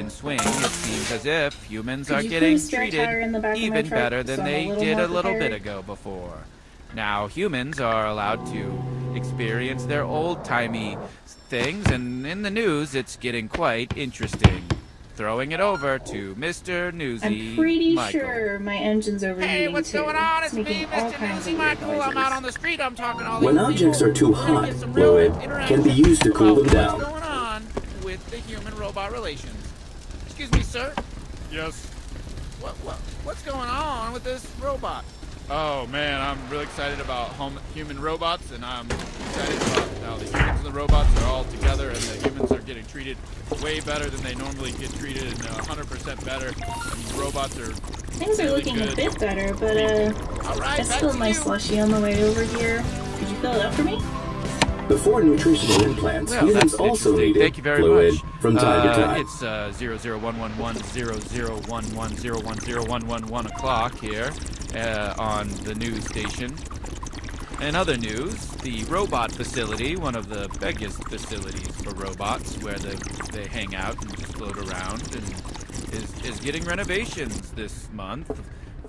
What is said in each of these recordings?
in swing, it seems as if humans are you getting please spare a tire treated in the back of my even truck better so than I'm they a little did more a little bit prepared? ago before. Now humans are allowed to experience their old-timey things, and in the news it's getting quite interesting. Throwing it over to Mr. Newsy I'm pretty Michael. sure my engine's overheating Hey, what's too. going on? It's making me, all Mr. kinds Newsy of weird Michael. I'm noises. out on the street. I'm talking to all When these objects people. are too We're gonna hot, get some real fluid can interaction be used to cool them about down. What's going on with the human-robot relations? Excuse me, sir. Yes. What's going on with this robot? Oh man, I'm really excited about human robots, and I'm excited about how the humans and the robots are all together, and the humans are getting treated way better than they normally get treated, and 100% better. And the robots are Things are really looking good. a bit better, but All right, I back spilled to my you. slushie on the way over here. Could you fill it up for me? Before nutritional implants, Well, humans that's also interesting. needed Thank you very fluid much. from time to time. It's 0011100101011 o'clock here on the news station. In other news, the robot facility, one of the biggest facilities for robots where they hang out and just float around, and is getting renovations this month.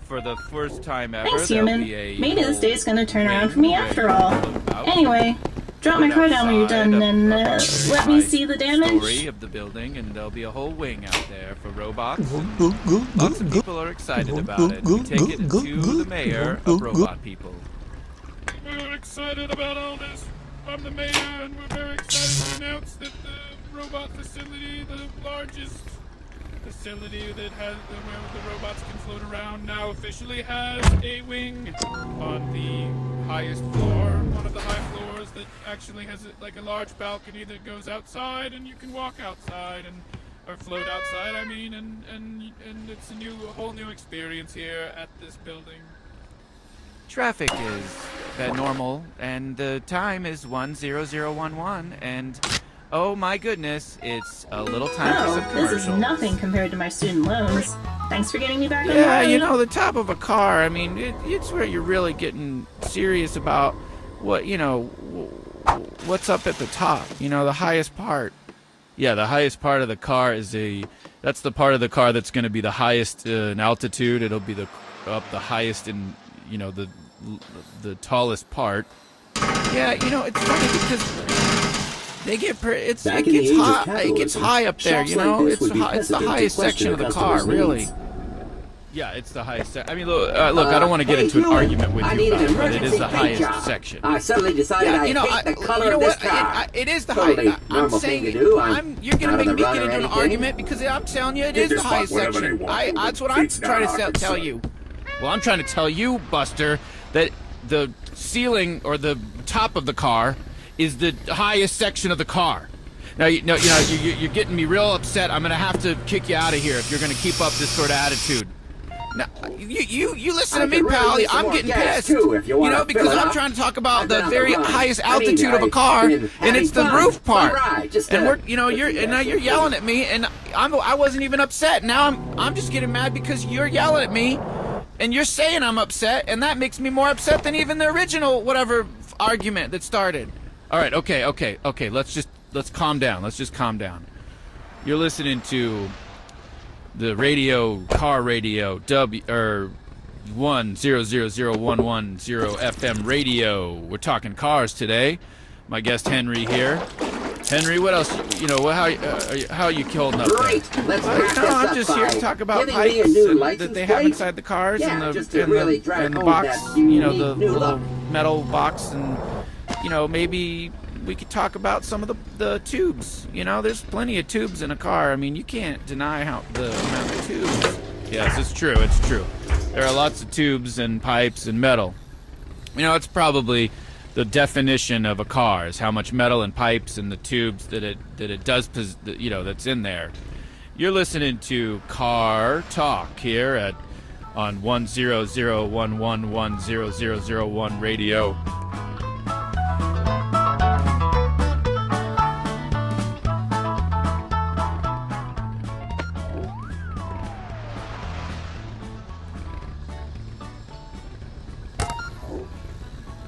For the first time ever, Thanks, there'll human. be a Maybe this whole day's gonna turn around wing for me where after you all. can float out. Anyway, drop my car down when you're done and let me nice see the story damage. of the building, and there'll be a whole wing out there for robots. And lots of people are excited about it. We take it to the mayor of Robot People. We're excited about all this. I'm the mayor, and we're very excited to announce that the robot facility, the largest facility that has where the robots can float around, now officially has a wing on the highest floor, one of the high floors that actually has like a large balcony that goes outside, and you can walk outside or float outside. I mean, and it's a whole new experience here at this building. Traffic is at normal, and the time is 1:0011, and oh my goodness, it's a little time for some Oh, this commercials. is nothing compared to my student loans. Thanks for getting me back on the Yeah, road. you know, the top of a car, I mean, it's where you're really getting serious about what's up at the top. You know, the highest part. Yeah, the highest part of the car that's the part of the car that's going to be the highest in altitude. It'll be the highest in, the tallest part. Yeah, it's funny because it gets Back in the age of high. It capitalism, gets high up there. shops like this would be It's the hesitant to highest question section a of the car, customer's really. needs. Yeah, it's the highest. I mean, look, I don't want to get Hey, into an human, argument with I you need about an it, but it is emergency the paint highest job. section. I suddenly decided Yeah, I hate the color of this car. It is the Totally highest. I'm normal saying thing to do. you're going not to on make me the run get or into an anything. argument because I'm telling you it They is the just highest want whatever section. they want. That's what I'm It's not trying to our tell concern. you. Well, I'm trying to tell you, Buster, that the ceiling or the top of the car is the highest section of the car. Now, you're getting me real upset. I'm going to have to kick you out of here if you're going to keep up this sort of attitude. Now, you listen I to me, could really pal. use some I'm more getting gas, pissed. too, if you wanna Because fill it I'm up. trying to talk about I've the been on very the run. highest I mean, altitude of a I've car, been and having it's the fun. roof Fun part. ride, just And to- you're yelling at me, and I wasn't even upset. Now I'm just getting mad because you're yelling at me, and you're saying I'm upset, and that makes me more upset than even the original whatever argument that started. All right, okay. Let's calm down. Let's just calm down. You're listening to the car radio 1000110 FM radio. We're talking cars today. My guest Henry here. Henry, what else? How you holding up? Great. There? Let's wrap this I'm up just here to by talk about giving me a pipes new and license that they have plate. inside the cars Yeah, and just to really drive and the home box, that the unique little new look. metal box, and maybe we could talk about some of the tubes. There's plenty of tubes in a car. I mean, you can't deny the amount of tubes. Yes, it's true. It's true. There are lots of tubes and pipes and metal. It's probably the definition of a car is how much metal and pipes and the tubes that it does, that's in there. You're listening to Car Talk here on 100110001 radio.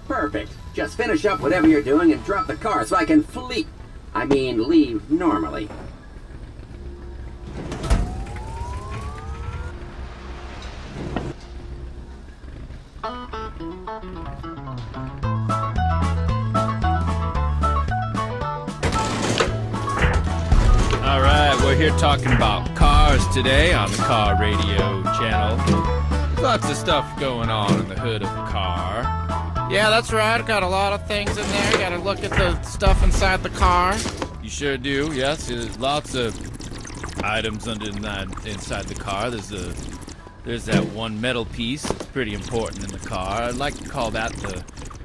Perfect. Just finish up whatever you're doing and drop the car so I can leave normally. All right, we're here talking about cars today on the Car Radio channel. Lots of stuff going on in the hood of a car. Yeah, that's right. Got a lot of things in there. Got to look at the stuff inside the car. You sure do. Yes, there's lots of items inside the car. There's that one metal piece. It's pretty important in the car. I'd like to call that the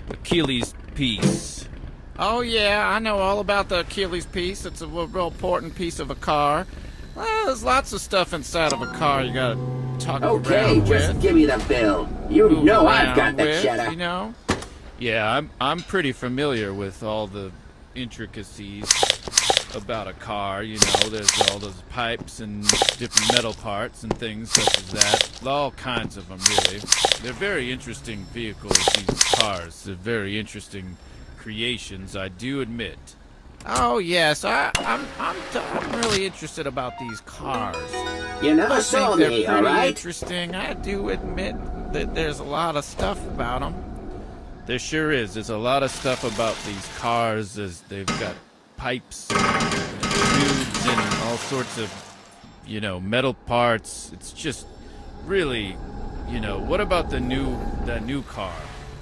Achilles piece. Oh yeah, I know all about the Achilles piece. It's a real important piece of a car. Well, there's lots of stuff inside of a car you gotta talk Okay, around just with. give me the bill. You Move know I've got around the with, cheddar. You know? Yeah, I'm pretty familiar with all the intricacies about a car. You know, there's all those pipes and different metal parts and things such as that. All kinds of them, really. They're very interesting vehicles, these cars. They're very interesting creations, I do admit. Oh yes, I'm really interested about these cars. You never I saw think they're me, pretty alright? interesting. I do admit that there's a lot of stuff about them. There sure is. There's a lot of stuff about these cars. As they've got pipes, and tubes, and all sorts of, metal parts. It's just really, What about that new car?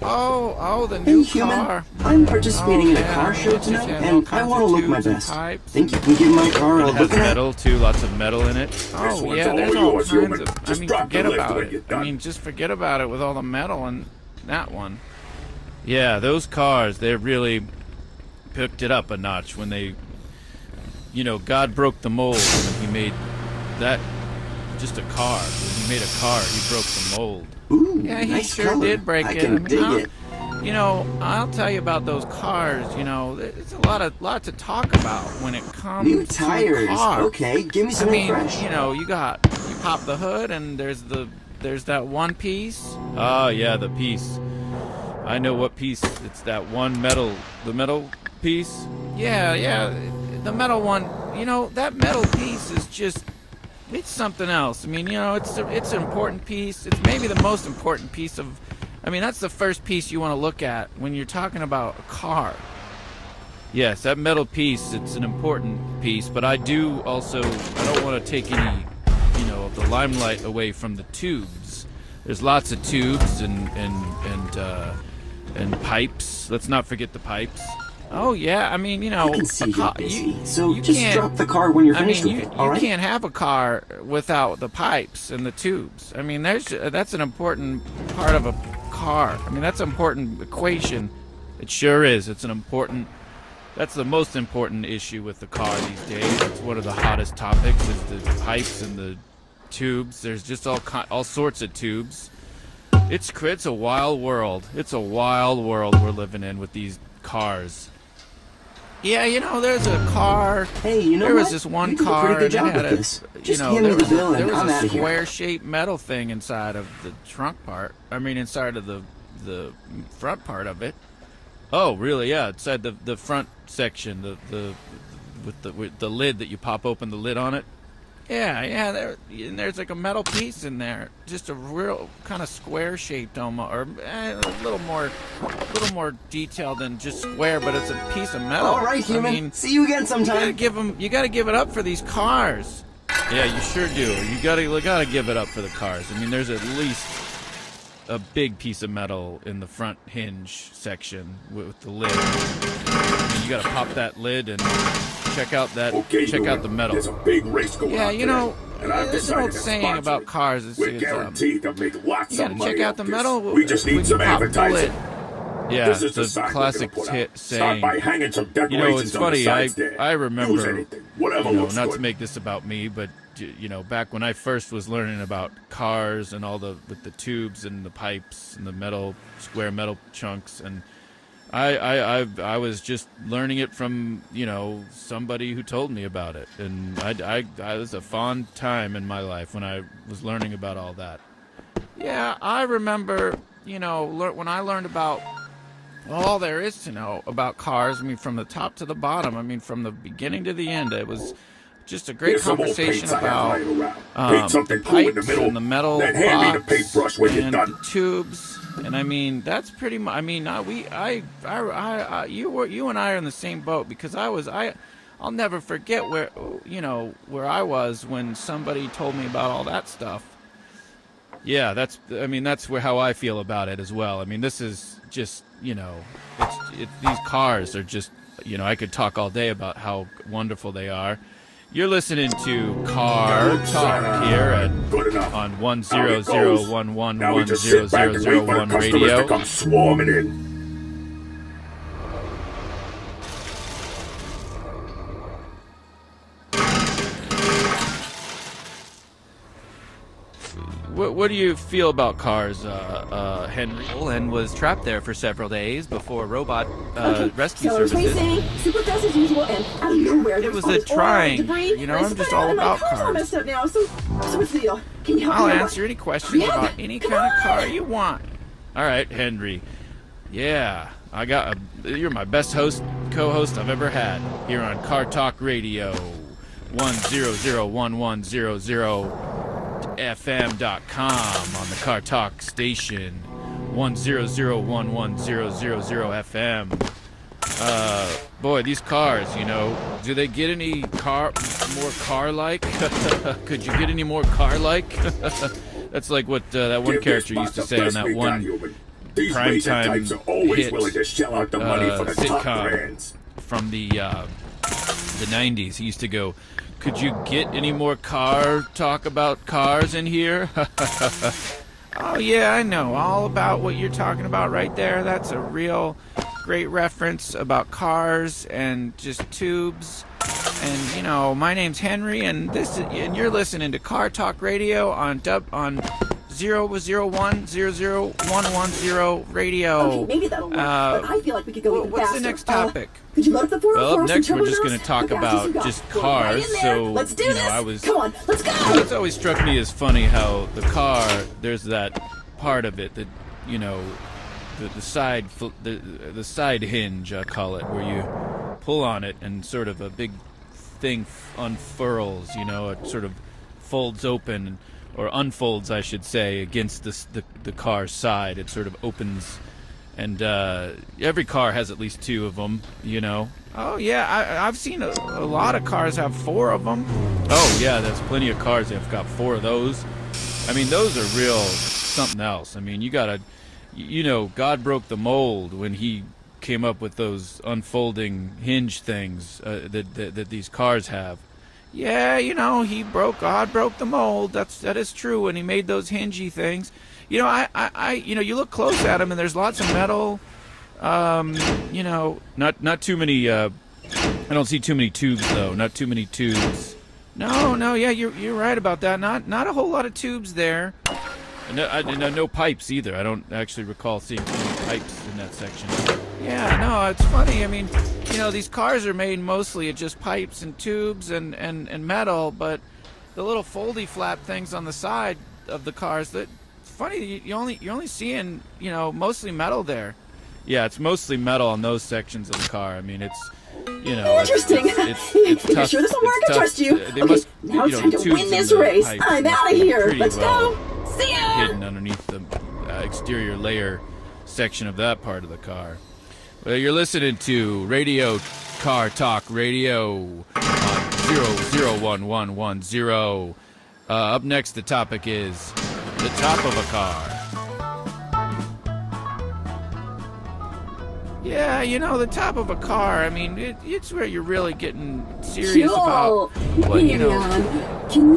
Oh, the Hey, new human. car. I'm participating in a yeah, car show it just tonight, has all and I kinds want to of look my tubes and best. pipes. Think you can give my car a It has look at? metal too, lots of metal in it. Oh one's yeah, all there's all yours, kinds human. of. Just drop the Forget lift about when it. you're done. Just forget about it with all the metal and that one. Yeah, those cars, they really picked it up a notch when they, God broke the mold when He made that just a car. When He made a car, He broke the mold. Ooh, Yeah, he nice sure color. did break I it. can dig it. I'll tell you about those cars. There's a lot to talk about when it comes New to tires. cars. Okay, give me something fresh. You pop the hood and there's that one piece. Oh yeah, the piece. I know what piece. It's that one the metal piece. Yeah, the metal one. That metal piece is just. It's something else. It's an important piece. It's maybe the most important piece of. That's the first piece you want to look at when you're talking about a car. Yes, that metal piece, it's an important piece, but I don't want to take any, of the limelight away from the tubes. There's lots of tubes and pipes. Let's not forget the pipes. Oh yeah, I can see you're busy, so you just can't- drop the car when you're finished with you it, all right? can't have a car without the pipes and the tubes. That's an important part of a car. That's an important equation. It sure is. That's the most important issue with the car these days. It's one of the hottest topics is the pipes and the tubes. There's just all sorts of tubes. It's a wild world. It's a wild world we're living in with these cars. Yeah, there's a car. Hey, there was what? this one You did a car pretty good and it job had with a, this. Just hand me there the was bill a, there and was I'm a outta here. square-shaped metal thing inside of the trunk part. Inside of the front part of it. Oh, really? Yeah, inside the front section, with the lid that you pop open the lid on it. Yeah. There's like a metal piece in there, just a real kind of square-shaped almost, or a little more detailed than just square, but it's a piece of metal. All right, human. See you again sometime. You gotta give it up for these cars. Yeah, you sure do. You gotta give it up for the cars. There's at least a big piece of metal in the front hinge section with the lid. You gotta pop that lid and check out the metal. There's a big race going on today, and I've there's an decided old to saying sponsor about it. cars. It's, We're guaranteed to make lots you of gotta money. check out the off metal. this. We just when need you some pop the advertising. lid. Yeah, This is the the sign classic we're gonna put out. saying. Start by hanging some decorations It's on funny. the sides there. I remember. Use anything, whatever looks not good. to make this about me, but back when I first was learning about cars and with the tubes and the pipes and the square metal chunks, and I was just learning it from somebody who told me about it, and I was a fond time in my life when I was learning about all that. Yeah, I remember when I learned about all there is to know about cars. From the top to the bottom. From the beginning to the end. It was just a great Here's some old conversation paints I have about lying around. Paint something cool in the pipes middle, and the metal then hand me the box paintbrush when you're and done. tubes. And I mean, that's pretty much. I mean, you and I are in the same boat because I'll never forget where I was when somebody told me about all that stuff. Yeah, that's how I feel about it as well. I mean, this is just, these cars are just, I could talk all day about how wonderful they are. You're listening to Car Talk here on 10011100001 radio. Come swarming in. What do you feel about cars, Henry? And was trapped there for several days before robot rescue services. Super fast as usual, and out of nowhere It was a trying. I'm just all about cars. All messed up now. So what's the deal? Can you help I'll me out? answer any questions about any kind of car you want. All right, Henry. Yeah, you're my best co-host I've ever had here on Car Talk Radio, 1001100FM.com on the Car Talk station, 1001100 FM. Boy, these cars, do they get any more car-like? Could you get any more car-like? That's like what that one character used to say on that one primetime hit sitcom from the 90s. He used to go, "Could you get any more talk about cars in here?" Oh, yeah, I know all about what you're talking about right there. That's a real great reference about cars and just tubes. And, my name's Henry, and you're listening to Car Talk Radio on 0010010 radio. Okay, maybe that'll work, but I feel like we could go even what's faster. the next topic? Could you load up the 404? Well, up next we're just going to talk about just cars. So, let's do this. Come on, let's go. It's always struck me as funny how the car, there's that part of it that, the side hinge, I call it, where you pull on it and sort of a big thing unfurls, it sort of folds open, or unfolds, I should say, against the car's side. It sort of opens, and every car has at least two of them, Oh, yeah, I've seen a lot of cars have four of them. Oh, yeah, there's plenty of cars that have got four of those. I mean, those are real something else. I mean, you gotta, God broke the mold when he came up with those unfolding hinge things that these cars have. Yeah, God broke the mold. That is true when he made those hingy things. You look close at them and there's lots of metal. Not too many. I don't see too many tubes though. Not too many tubes. No, yeah, you're right about that. Not a whole lot of tubes there. No pipes either. I don't actually recall seeing too many pipes in that section. Yeah, no, it's funny. I mean, these cars are made mostly of just pipes and tubes and metal, but the little foldy flap things on the side of the cars, that it's funny. You're only seeing mostly metal there. Yeah, it's mostly metal on those sections of the car. I mean, it's interesting. It's tough. Sure this will work? I trust you. They Okay, must, now it's time to win this race. I'm out of here. Let's go. See ya. Hidden underneath the exterior layer section of that part of the car. Well, you're listening to Radio Car Talk Radio on 0011110. Up next, the topic is the top of a car. Yeah, the top of a car. I mean, it's where you're really getting serious about what, Can you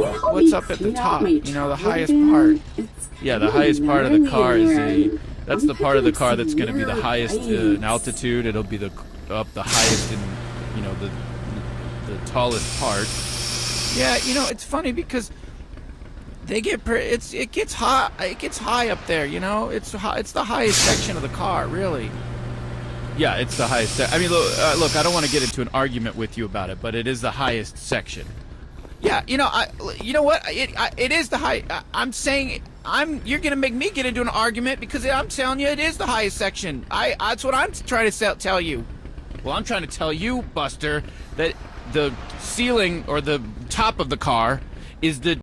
help what's me up at the clean out top. my The highest truck part. bin? Yeah, the highest part of the car is that's the part of the car that's going to be the highest in altitude. It'll be the highest in, the tallest part. Yeah, it's funny because it gets high up there. It's the highest section of the car, really. Yeah, it's the highest. I mean, look, I don't want to get into an argument with you about it, but it is the highest section. Yeah, you know what? It is the high. I'm saying you're gonna make me get into an argument because I'm telling you it is the highest section. That's what I'm trying to tell you. Well, I'm trying to tell you, Buster, that the ceiling or the top of the car is the